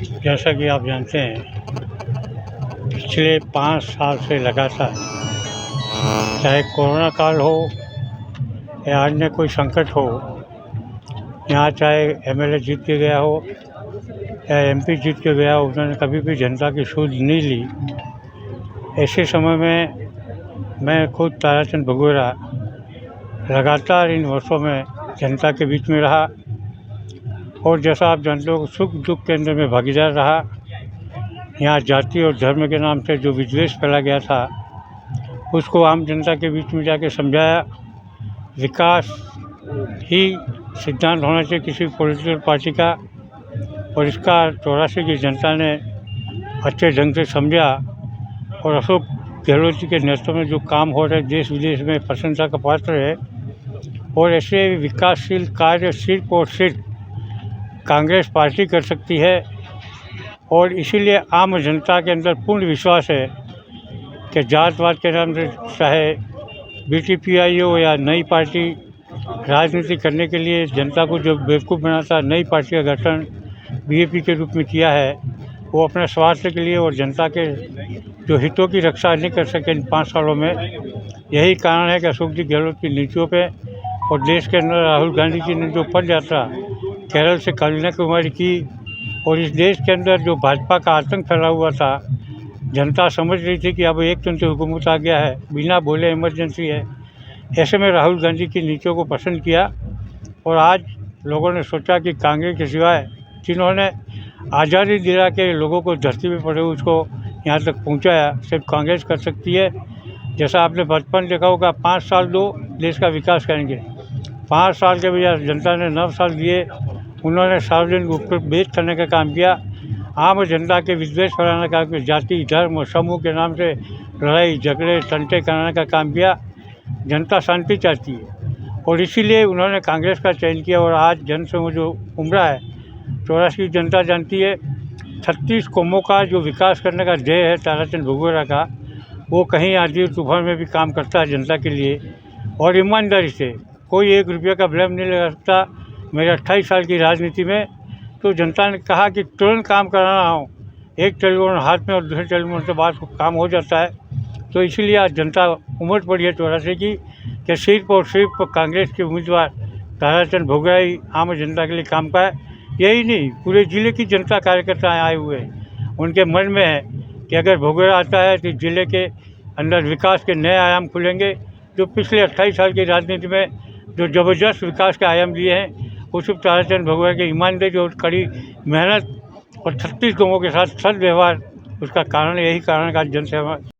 जैसा कि आप जानते हैं, पिछले 5 साल से लगातार चाहे कोरोना काल हो या अन्य कोई संकट हो, यहाँ चाहे एमएलए जीत के गया हो या एमपी जीत के गया हो, उन्होंने कभी भी जनता की सुध नहीं ली। ऐसे समय में मैं खुद ताराचंद भगोरा लगातार इन वर्षों में जनता के बीच में रहा और जैसा आप जानते हो, सुख दुख के अंदर में भागीदार रहा। यहाँ जाति और धर्म के नाम से जो विद्वेष फैला गया था, उसको आम जनता के बीच में जाके समझाया। विकास ही सिद्धांत होना चाहिए किसी पॉलिटिकल पार्टी का, और इसका 84 की जनता ने अच्छे ढंग से समझा। और अशोक गहलोत जी के नेतृत्व में जो काम हो रहे देश विदेश में प्रशंसा का पात्र है। और ऐसे विकासशील कार्य सिर्फ और सिर्फ कांग्रेस पार्टी कर सकती है। और इसीलिए आम जनता के अंदर पूर्ण विश्वास है कि जातवाद के नाम से चाहे बीटीपीआई हो या नई पार्टी राजनीति करने के लिए जनता को जो बेवकूफ़ बनाता, नई पार्टी का गठन बीएपी के रूप में किया है, वो अपने स्वार्थ के लिए और जनता के जो हितों की रक्षा नहीं कर सके इन 5 सालों में। यही कारण है कि अशोक जी गहलोत की नीतियों पे और देश के अंदर राहुल गांधी जी ने जो पद यात्रा केरल से कन्याकुमारी की, और इस देश के अंदर जो भाजपा का आतंक फैला हुआ था, जनता समझ रही थी कि अब एक तंत्र हुकूमत आ गया है, बिना बोले इमरजेंसी है। ऐसे में राहुल गांधी की नीतियों को पसंद किया और आज लोगों ने सोचा कि कांग्रेस के सिवाय जिन्होंने आज़ादी दिला के लोगों को धरती पे पड़े उसको यहाँ तक पहुँचाया, सिर्फ कांग्रेस कर सकती है। जैसा आपने बचपन देखा होगा, 5 साल दो, देश का विकास करेंगे। 5 साल के बजाय जनता ने 9 साल दिए। उन्होंने सार्वजनिक उपदेश करने का काम किया, आम जनता के विद्वेष फैलाने का काम किया, जाति धर्म और समूह के नाम से लड़ाई झगड़े टंटे कराने का काम किया। जनता शांति चाहती है और इसीलिए उन्होंने कांग्रेस का चयन किया। और आज जन समूह जो उमड़ा है, 84 की जनता जानती है। 36 कौमों का जो विकास करने का ध्येय है ताराचंद भगोरा का, वो कहीं आंधी तूफान में भी काम करता है जनता के लिए और ईमानदारी से। कोई 1 रुपये का ब्लेम नहीं लगा सकता। मेरे 28 साल की राजनीति में तो जनता ने कहा कि तुरंत काम कराना हो, एक टेलीफोन हाथ में और दूसरे टेलीफोन से बात काम हो जाता है। तो इसीलिए आज जनता उमड़ पड़ी है 84 की कि सिर्फ और सिर्फ कांग्रेस के उम्मीदवार ताराचंद भगोरा ही आम जनता के लिए काम का है। यही नहीं, पूरे ज़िले की जनता कार्यकर्ता आए हुए हैं। उनके मन में है कि अगर भगोरा आता है तो ज़िले के अंदर विकास के नए आयाम खुलेंगे। जो पिछले 28 साल की राजनीति में जो ज़बरदस्त विकास के आयाम दिए हैं, वो सिर्फ ताराचंद भगोरा की ईमानदारी और कड़ी मेहनत और 36 लोगों के साथ सद्व्यवहार, उसका कारण यही कारण है कि आज